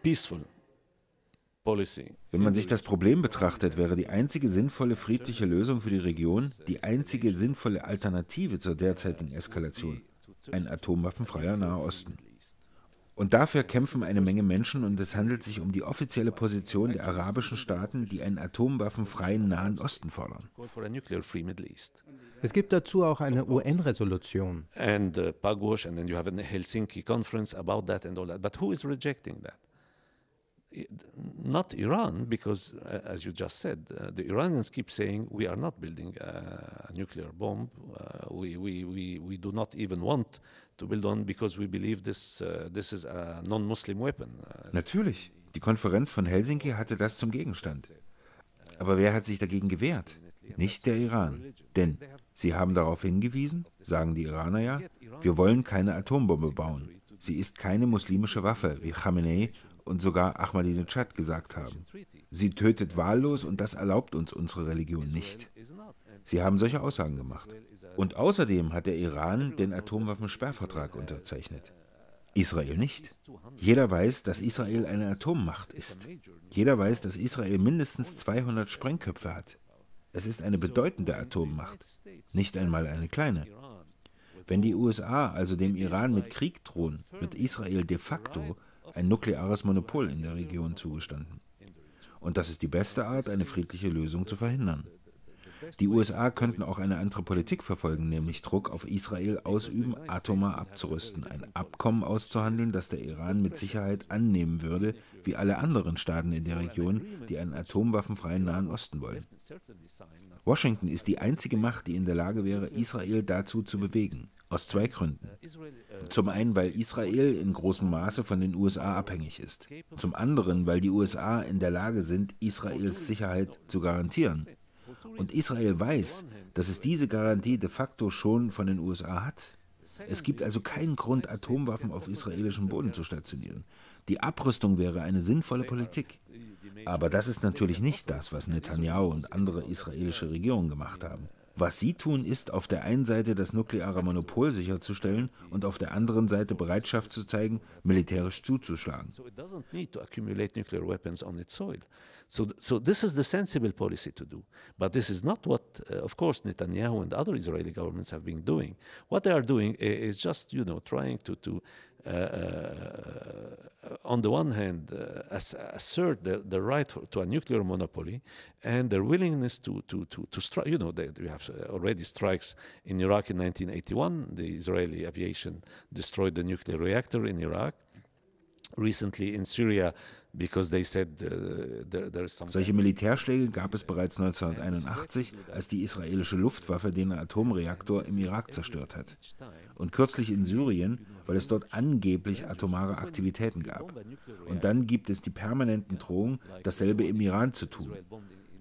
peaceful policy. Wenn man sich das Problem betrachtet, wäre die einzige sinnvolle friedliche Lösung für die Region, die einzige sinnvolle Alternative zur derzeitigen Eskalation, ein atomwaffenfreier Naher Osten. Und dafür kämpfen eine Menge Menschen und es handelt sich um die offizielle Position der arabischen Staaten, die einen atomwaffenfreien Nahen Osten fordern. Es gibt dazu auch eine UN-Resolution. And Pagos, and then you have a Helsinki conference about that and all that. But who is rejecting that? Not Iran, because as you just said, the Iranians keep saying we are not building a nuclear bomb. We do not even want to build one because we believe this is a non-Muslim weapon. Natürlich, die Konferenz von Helsinki hatte das zum Gegenstand. Aber wer hat sich dagegen gewehrt? Nicht der Iran. Denn sie haben darauf hingewiesen, sagen die Iraner ja, wir wollen keine Atombombe bauen. Sie ist keine muslimische Waffe, wie Khamenei und sogar Ahmadinejad gesagt haben. Sie tötet wahllos und das erlaubt uns unsere Religion nicht. Sie haben solche Aussagen gemacht. Und außerdem hat der Iran den Atomwaffensperrvertrag unterzeichnet. Israel nicht. Jeder weiß, dass Israel eine Atommacht ist. Jeder weiß, dass Israel mindestens 200 Sprengköpfe hat. Es ist eine bedeutende Atommacht, nicht einmal eine kleine. Wenn die USA also dem Iran mit Krieg drohen, wird Israel de facto ein nukleares Monopol in der Region zugestanden. Und das ist die beste Art, eine friedliche Lösung zu verhindern. Die USA könnten auch eine andere Politik verfolgen, nämlich Druck auf Israel ausüben, atomar abzurüsten, ein Abkommen auszuhandeln, das der Iran mit Sicherheit annehmen würde, wie alle anderen Staaten in der Region, die einen atomwaffenfreien Nahen Osten wollen. Washington ist die einzige Macht, die in der Lage wäre, Israel dazu zu bewegen. Aus zwei Gründen. Zum einen, weil Israel in großem Maße von den USA abhängig ist. Zum anderen, weil die USA in der Lage sind, Israels Sicherheit zu garantieren. Und Israel weiß, dass es diese Garantie de facto schon von den USA hat. Es gibt also keinen Grund, Atomwaffen auf israelischem Boden zu stationieren. Die Abrüstung wäre eine sinnvolle Politik. Aber das ist natürlich nicht das, was Netanyahu und andere israelische Regierungen gemacht haben. Was sie tun, ist, auf der einen Seite das nukleare Monopol sicherzustellen und auf der anderen Seite Bereitschaft zu zeigen, militärisch zuzuschlagen. So this is the sensible policy to do. But this is not what, of course, Netanyahu and other Israeli governments have been doing. What they are doing is just, trying to on the one hand, assert the right to a nuclear monopoly and their willingness to strike. We have already strikes in Iraq in 1981. The Israeli aviation destroyed the nuclear reactor in Iraq. Recently in Syria, because they said there is some. Solche Militärschläge gab es bereits 1981, als die israelische Luftwaffe den Atomreaktor im Irak zerstört hat. Und kürzlich in Syrien, weil es dort angeblich atomare Aktivitäten gab. Und dann gibt es die permanenten Drohungen, dasselbe im Iran zu tun.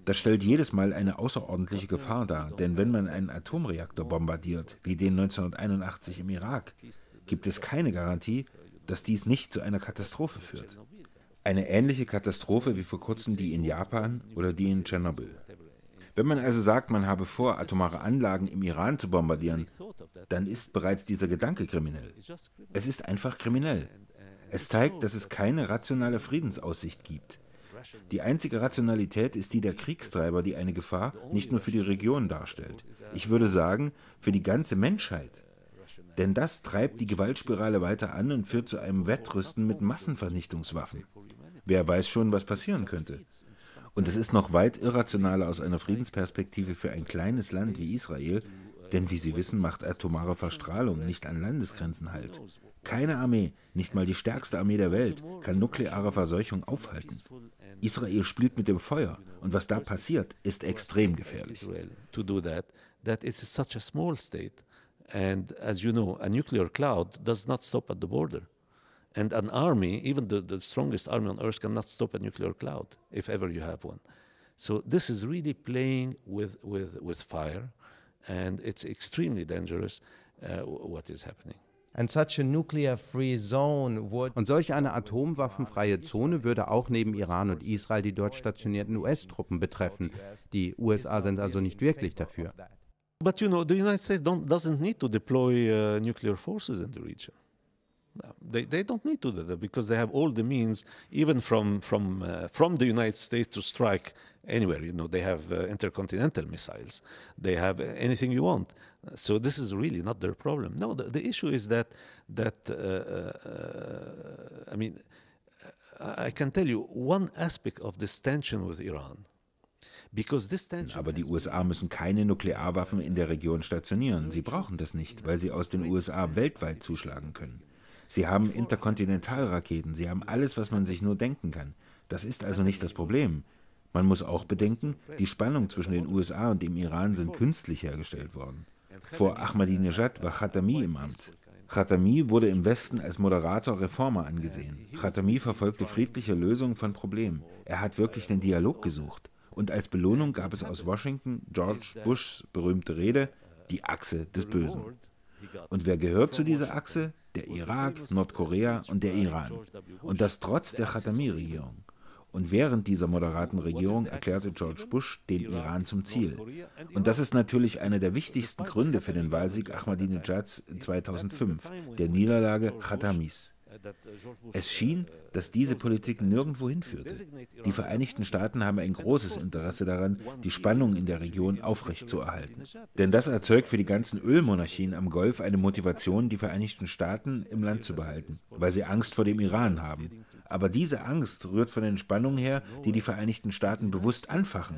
Das stellt jedes Mal eine außerordentliche Gefahr dar, denn wenn man einen Atomreaktor bombardiert, wie den 1981 im Irak, gibt es keine Garantie, dass dies nicht zu einer Katastrophe führt. Eine ähnliche Katastrophe wie vor kurzem die in Japan oder die in Tschernobyl. Wenn man also sagt, man habe vor, atomare Anlagen im Iran zu bombardieren, dann ist bereits dieser Gedanke kriminell. Es ist einfach kriminell. Es zeigt, dass es keine rationale Friedensaussicht gibt. Die einzige Rationalität ist die der Kriegstreiber, die eine Gefahr nicht nur für die Region darstellt. Ich würde sagen, für die ganze Menschheit. Denn das treibt die Gewaltspirale weiter an und führt zu einem Wettrüsten mit Massenvernichtungswaffen. Wer weiß schon, was passieren könnte. Und es ist noch weit irrationaler aus einer Friedensperspektive für ein kleines Land wie Israel, denn wie Sie wissen, macht atomare Verstrahlung nicht an Landesgrenzen Halt. Keine Armee, nicht mal die stärkste Armee der Welt, kann nukleare Verseuchung aufhalten. Israel spielt mit dem Feuer und was da passiert, ist extrem gefährlich. And as you know, a nuclear cloud does not stop at the border. And an army, even the strongest army on earth, cannot stop a nuclear cloud, if ever you have one. So this is really playing with fire, and it's extremely dangerous what is happening. And such a nuclear-free zone would Und solch eine atomwaffenfreie Zone würde auch neben Iran und Israel die dort stationierten US-Truppen betreffen. Die USA sind also nicht wirklich dafür. But you know, the United States doesn't need to deploy nuclear forces in the region. No, they don't need to do that because they have all the means, even from the United States, to strike anywhere. You know, they have intercontinental missiles. They have anything you want. So this is really not their problem. No, the issue is that I mean, I can tell you one aspect of this tension with Iran. Aber die USA müssen keine Nuklearwaffen in der Region stationieren. Sie brauchen das nicht, weil sie aus den USA weltweit zuschlagen können. Sie haben Interkontinentalraketen, sie haben alles, was man sich nur denken kann. Das ist also nicht das Problem. Man muss auch bedenken, die Spannung zwischen den USA und dem Iran sind künstlich hergestellt worden. Vor Ahmadinejad war Khatami im Amt. Khatami wurde im Westen als Moderator Reformer angesehen. Khatami verfolgte friedliche Lösungen von Problemen. Er hat wirklich den Dialog gesucht. Und als Belohnung gab es aus Washington George Bushs berühmte Rede, die Achse des Bösen. Und wer gehört zu dieser Achse? Der Irak, Nordkorea und der Iran. Und das trotz der Khatami-Regierung. Und während dieser moderaten Regierung erklärte George Bush den Iran zum Ziel. Und das ist natürlich einer der wichtigsten Gründe für den Wahlsieg Ahmadinejads 2005, der Niederlage Khatamis. Es schien, dass diese Politik nirgendwo hinführte. Die Vereinigten Staaten haben ein großes Interesse daran, die Spannung in der Region aufrechtzuerhalten. Denn das erzeugt für die ganzen Ölmonarchien am Golf eine Motivation, die Vereinigten Staaten im Land zu behalten, weil sie Angst vor dem Iran haben. Aber diese Angst rührt von den Spannungen her, die die Vereinigten Staaten bewusst anfachen.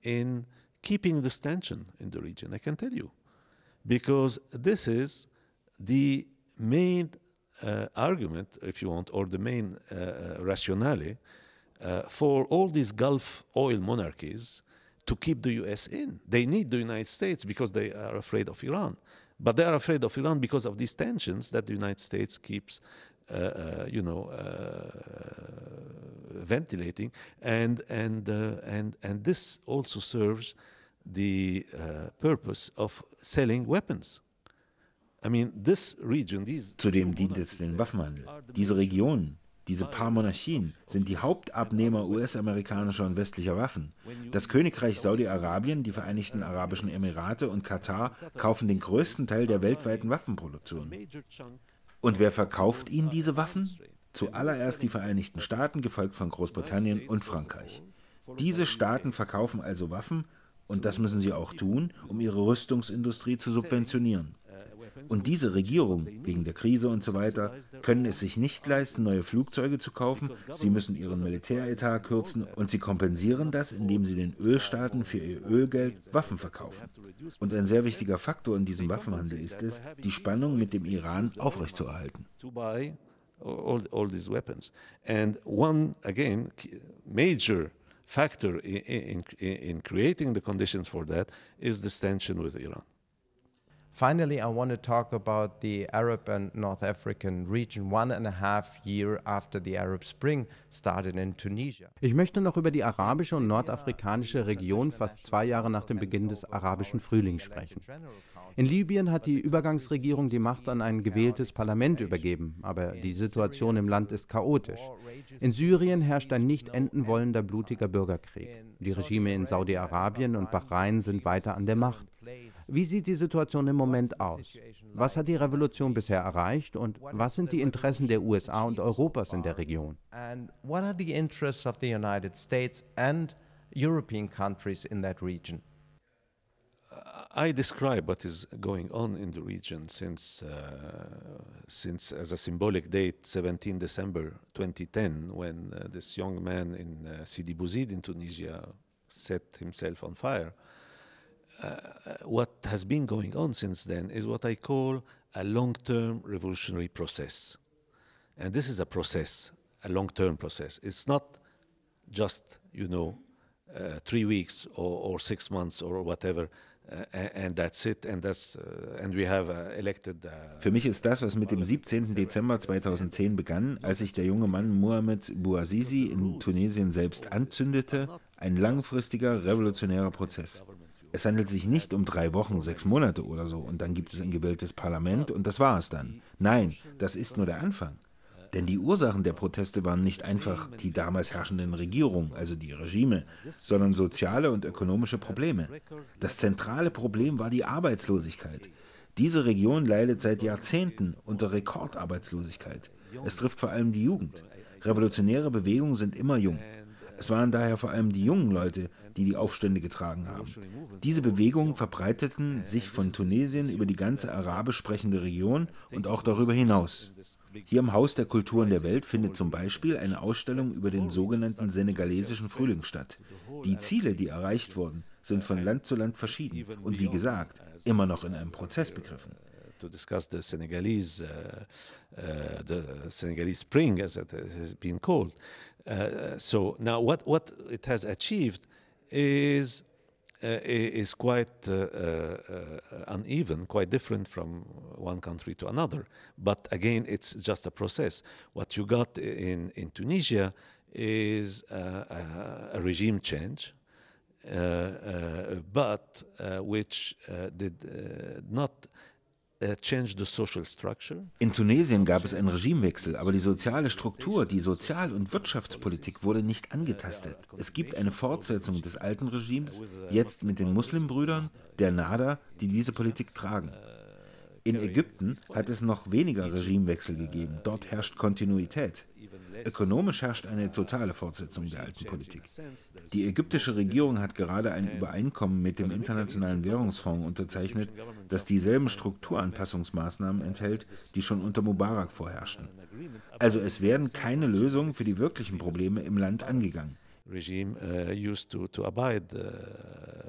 In keeping this tension in the region, I can tell you, because this is the main argument, if you want, or the main rationale for all these Gulf oil monarchies to keep the US in. They need the United States because they are afraid of Iran. But they are afraid of Iran because of these tensions that the United States keeps, ventilating. And this also serves the purpose of selling weapons. Zudem dient es den Waffenhandel. Diese Regionen, diese paar Monarchien sind die Hauptabnehmer US-amerikanischer und westlicher Waffen. Das Königreich Saudi-Arabien, die Vereinigten Arabischen Emirate und Katar kaufen den größten Teil der weltweiten Waffenproduktion. Und wer verkauft ihnen diese Waffen? Zuallererst die Vereinigten Staaten, gefolgt von Großbritannien und Frankreich. Diese Staaten verkaufen also Waffen, und das müssen sie auch tun, um ihre Rüstungsindustrie zu subventionieren. Und diese Regierungen, wegen der Krise und so weiter, können es sich nicht leisten, neue Flugzeuge zu kaufen. Sie müssen ihren Militäretat kürzen und sie kompensieren das, indem sie den Ölstaaten für ihr Ölgeld Waffen verkaufen. Und ein sehr wichtiger Faktor in diesem Waffenhandel ist es, die Spannung mit dem Iran aufrechtzuerhalten. All these weapons. And one, again, major factor in creating the conditions for that is this tension with Iran. Finally, I want to talk about the Arab and North African region 1.5 years after the Arab Spring started in Tunisia. Ich möchte noch über die arabische und nordafrikanische Region fast 2 Jahre nach dem Beginn des arabischen Frühlings sprechen. In Libyen hat die Übergangsregierung die Macht an ein gewähltes Parlament übergeben, aber die Situation im Land ist chaotisch. In Syrien herrscht ein nicht enden wollender blutiger Bürgerkrieg. Die Regime in Saudi-Arabien und Bahrain sind weiter an der Macht. Wie sieht die Situation im Moment aus? Was hat die Revolution bisher erreicht und was sind die Interessen der USA und Europas in der Region? And what are the interests of the United States and European countries in that region? I describe what is going on in the region since as a symbolic date, 17 December 2010, when this young man in Sidi Bouzid in Tunisia set himself on fire. What has been going on since then is what I call a long-term revolutionary process. And this is a process, a long-term process. It's not just, 3 weeks or 6 months or whatever, and that's it, and we have elected. Für mich ist das, was mit dem 17. Dezember 2010 begann, als sich der junge Mann Mohamed Bouazizi in Tunesien selbst anzündete, ein langfristiger revolutionärer Prozess. Es handelt sich nicht um 3 Wochen, 6 Monate oder so und dann gibt es ein gewähltes Parlament und das war es dann. Nein, das ist nur der Anfang. Denn die Ursachen der Proteste waren nicht einfach die damals herrschenden Regierungen, also die Regime, sondern soziale und ökonomische Probleme. Das zentrale Problem war die Arbeitslosigkeit. Diese Region leidet seit Jahrzehnten unter Rekordarbeitslosigkeit. Es trifft vor allem die Jugend. Revolutionäre Bewegungen sind immer jung. Es waren daher vor allem die jungen Leute, die die Aufstände getragen haben. Diese Bewegungen verbreiteten sich von Tunesien über die ganze arabisch sprechende Region und auch darüber hinaus. Hier im Haus der Kulturen der Welt findet zum Beispiel eine Ausstellung über den sogenannten senegalesischen Frühling statt. Die Ziele, die erreicht wurden, sind von Land zu Land verschieden und wie gesagt, immer noch in einem Prozess begriffen. To discuss the Senegalese Spring, as it has been called. So now, what it has achieved is quite uneven, quite different from one country to another. But again, it's just a process. What you got in Tunisia is a regime change, but which did not change the social structure. In Tunesien gab es einen Regimewechsel, aber die soziale Struktur, die Sozial- und Wirtschaftspolitik wurde nicht angetastet. Es gibt eine Fortsetzung des alten Regimes, jetzt mit den Muslimbrüdern, der Nahda, die diese Politik tragen. In Ägypten hat es noch weniger Regimewechsel gegeben. Dort herrscht Kontinuität. Ökonomisch herrscht eine totale Fortsetzung der alten Politik. Die ägyptische Regierung hat gerade ein Übereinkommen mit dem Internationalen Währungsfonds unterzeichnet, das dieselben Strukturanpassungsmaßnahmen enthält, die schon unter Mubarak vorherrschten. Also es werden keine Lösungen für die wirklichen Probleme im Land angegangen. Regime used to abide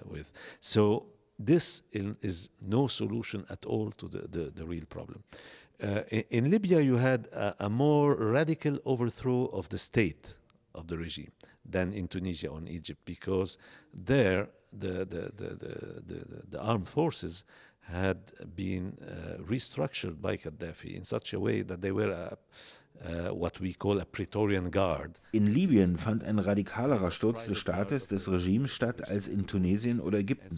with. So this is no solution at all to the real problem. In Libya, you had a more radical overthrow of the state of the regime than in Tunisia or in Egypt, because there the armed forces had been restructured by Gaddafi in such a way that they were what we call a Praetorian Guard. In Libyen fand ein radikalerer Sturz des Staates, des Regimes statt als in Tunesien oder Ägypten.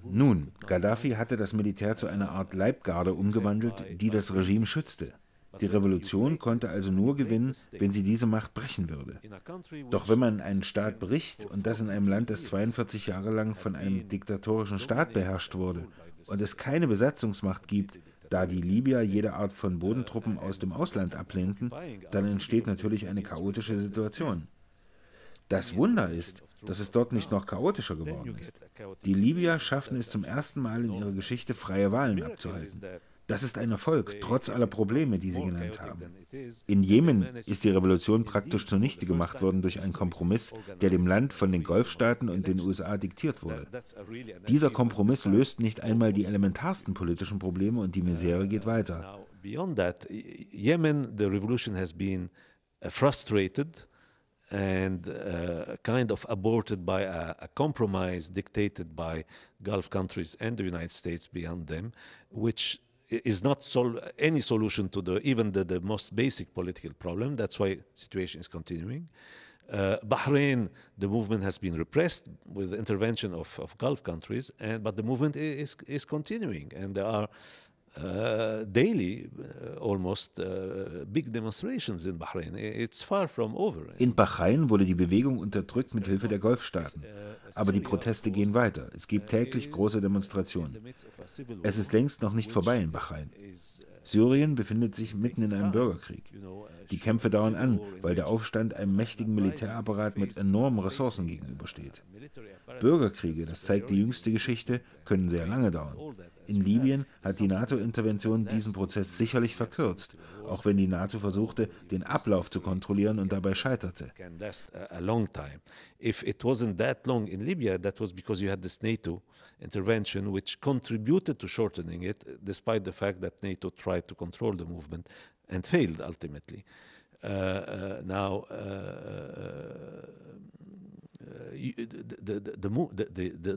Nun, Gaddafi hatte das Militär zu einer Art Leibgarde umgewandelt, die das Regime schützte. Die Revolution konnte also nur gewinnen, wenn sie diese Macht brechen würde. Doch wenn man einen Staat bricht und das in einem Land, das 42 Jahre lang von einem diktatorischen Staat beherrscht wurde und es keine Besatzungsmacht gibt, da die Libyer jede Art von Bodentruppen aus dem Ausland ablehnten, dann entsteht natürlich eine chaotische Situation. Das Wunder ist, dass es dort nicht noch chaotischer geworden ist. Die Libyer schafften es zum ersten Mal in ihrer Geschichte, freie Wahlen abzuhalten. Das ist ein Erfolg, trotz aller Probleme, die Sie genannt haben. In Jemen ist die Revolution praktisch zunichte gemacht worden durch einen Kompromiss, der dem Land von den Golfstaaten und den USA diktiert wurde. Dieser Kompromiss löst nicht einmal die elementarsten politischen Probleme und die Misere geht weiter. Beyond that, Yemen, the revolution has been frustrated and kind of aborted by a compromise dictated by Gulf countries and the United States beyond them, which is not any solution to even the most basic political problem. That's why the situation is continuing. Bahrain, the movement has been repressed with the intervention of Gulf countries, but the movement is continuing, and there are daily almost big demonstrations in Bahrain. It's far from over. In Bahrain wurde die Bewegung unterdrückt mit Hilfe der Golfstaaten. Aber die Proteste gehen weiter. Es gibt täglich große Demonstrationen. Es ist längst noch nicht vorbei in Bahrain. Syrien befindet sich mitten in einem Bürgerkrieg. Die Kämpfe dauern an, weil der Aufstand einem mächtigen Militärapparat mit enormen Ressourcen gegenübersteht. Bürgerkriege, das zeigt die jüngste Geschichte, können sehr lange dauern. In Libyen hat die NATO-Intervention diesen Prozess sicherlich verkürzt, auch wenn die NATO versuchte, den Ablauf zu kontrollieren und dabei scheiterte. If it wasn't that long in Libya, that was because you had this NATO intervention which contributed to shortening it, despite the fact that NATO tried to control the movement and failed ultimately.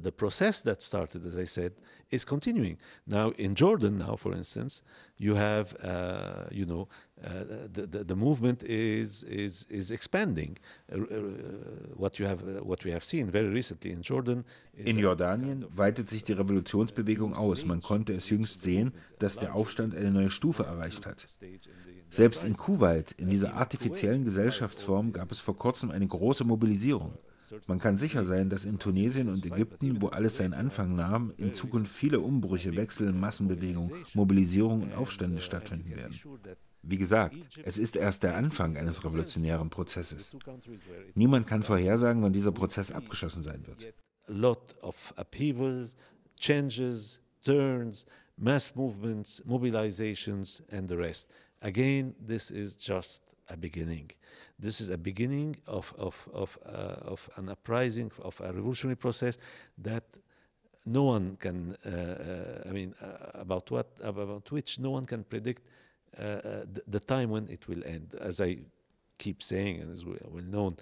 The process that started, as I said, is continuing. Now in Jordan, for instance, you have, the movement is expanding. What we have seen very recently in Jordan. In Jordanien weitet sich die Revolutionsbewegung aus. Man konnte es jüngst sehen, dass der Aufstand eine neue Stufe erreicht hat. Selbst in Kuwait, in dieser artifiziellen Gesellschaftsform, gab es vor kurzem eine große Mobilisierung. Man kann sicher sein, dass in Tunesien und Ägypten, wo alles seinen Anfang nahm, in Zukunft viele Umbrüche, Wechsel, Massenbewegungen, Mobilisierung und Aufstände stattfinden werden. Wie gesagt, es ist erst der Anfang eines revolutionären Prozesses. Niemand kann vorhersagen, wann dieser Prozess abgeschlossen sein wird. A lot of upheavals, changes, turns, mass movements, mobilizations and the rest. Again, this is just a beginning. This is a beginning of an uprising, of a revolutionary process that no one can, about which no one can predict the time when it will end. As I keep saying, and as well known,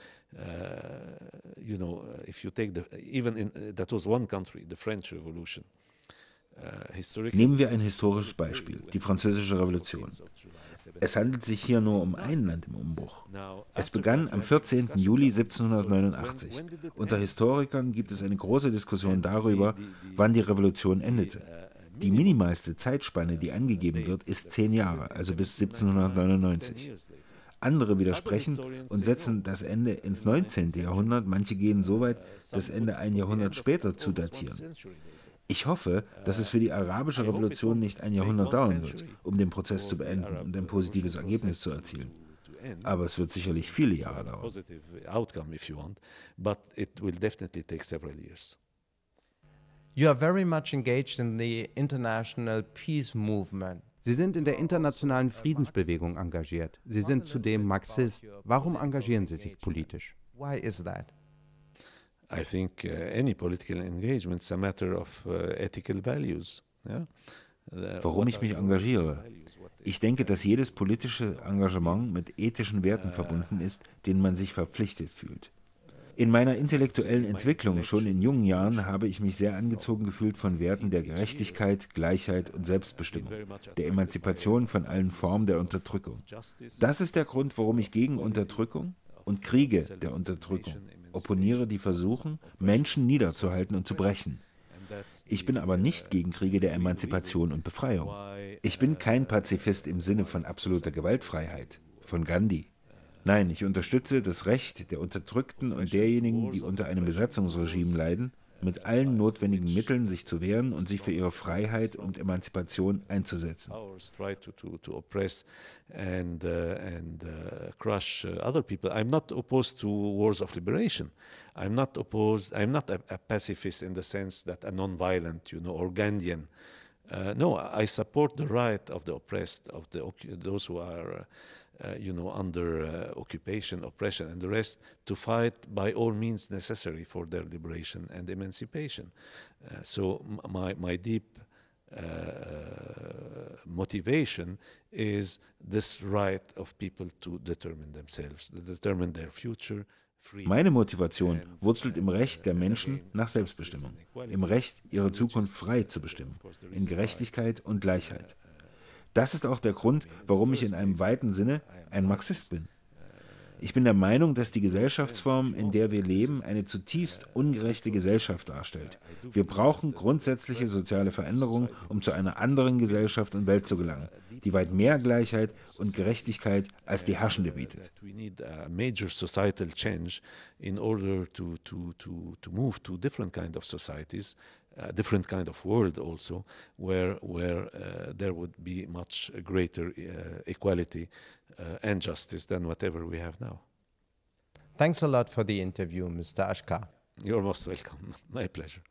if you take that was one country, the French Revolution. Nehmen wir ein historisches Beispiel, die Französische Revolution. Es handelt sich hier nur um ein Land im Umbruch. Es begann am 14. Juli 1789. Unter Historikern gibt es eine große Diskussion darüber, wann die Revolution endete. Die minimalste Zeitspanne, die angegeben wird, ist 10 Jahre, also bis 1799. Andere widersprechen und setzen das Ende ins 19. Jahrhundert. Manche gehen so weit, das Ende ein Jahrhundert später zu datieren. Ich hoffe, dass es für die arabische Revolution nicht ein Jahrhundert dauern wird, um den Prozess zu beenden und ein positives Ergebnis zu erzielen. Aber es wird sicherlich viele Jahre dauern. You are very much engaged in the international peace movement. Sie sind in der internationalen Friedensbewegung engagiert. Sie sind zudem Marxist. Warum engagieren Sie sich politisch? Why is that? I think any political engagement is a matter of ethical values. Yeah? Warum ich mich engagiere? Ich denke, dass jedes politische Engagement mit ethischen Werten verbunden ist, denen man sich verpflichtet fühlt. In meiner intellektuellen Entwicklung, schon in jungen Jahren, habe ich mich sehr angezogen gefühlt von Werten der Gerechtigkeit, Gleichheit und Selbstbestimmung, der Emanzipation von allen Formen der Unterdrückung. Das ist der Grund, warum ich gegen Unterdrückung und Kriege der Unterdrückung opponiere, die versuchen, Menschen niederzuhalten und zu brechen. Ich bin aber nicht gegen Kriege der Emanzipation und Befreiung. Ich bin kein Pazifist im Sinne von absoluter Gewaltfreiheit, von Gandhi. Nein, ich unterstütze das Recht der Unterdrückten und derjenigen, die unter einem Besatzungsregime leiden, mit allen notwendigen Mitteln sich zu wehren und sich für ihre Freiheit und Emanzipation einzusetzen. Crush other people. I'm not opposed to wars of liberation. I'm not a pacifist in the sense that a non-violent, or Gandhian. No, I support the right of the oppressed, of those who are under occupation, oppression, and the rest, to fight by all means necessary for their liberation and emancipation. So my deep motivation is this right of people to determine themselves, to determine their future. Meine Motivation wurzelt im Recht der Menschen nach Selbstbestimmung, im Recht, ihre Zukunft frei zu bestimmen, in Gerechtigkeit und Gleichheit. Das ist auch der Grund, warum ich in einem weiten Sinne ein Marxist bin. Ich bin der Meinung, dass die Gesellschaftsform, in der wir leben, eine zutiefst ungerechte Gesellschaft darstellt. Wir brauchen grundsätzliche soziale Veränderungen, um zu einer anderen Gesellschaft und Welt zu gelangen, die weit mehr Gleichheit und Gerechtigkeit als die herrschende bietet. We need a major societal change in order to move to different kind of societies, a different kind of world also, where there would be much greater equality and justice than whatever we have now. Thanks a lot for the interview, Mr. Ashkar. You're most welcome. My pleasure.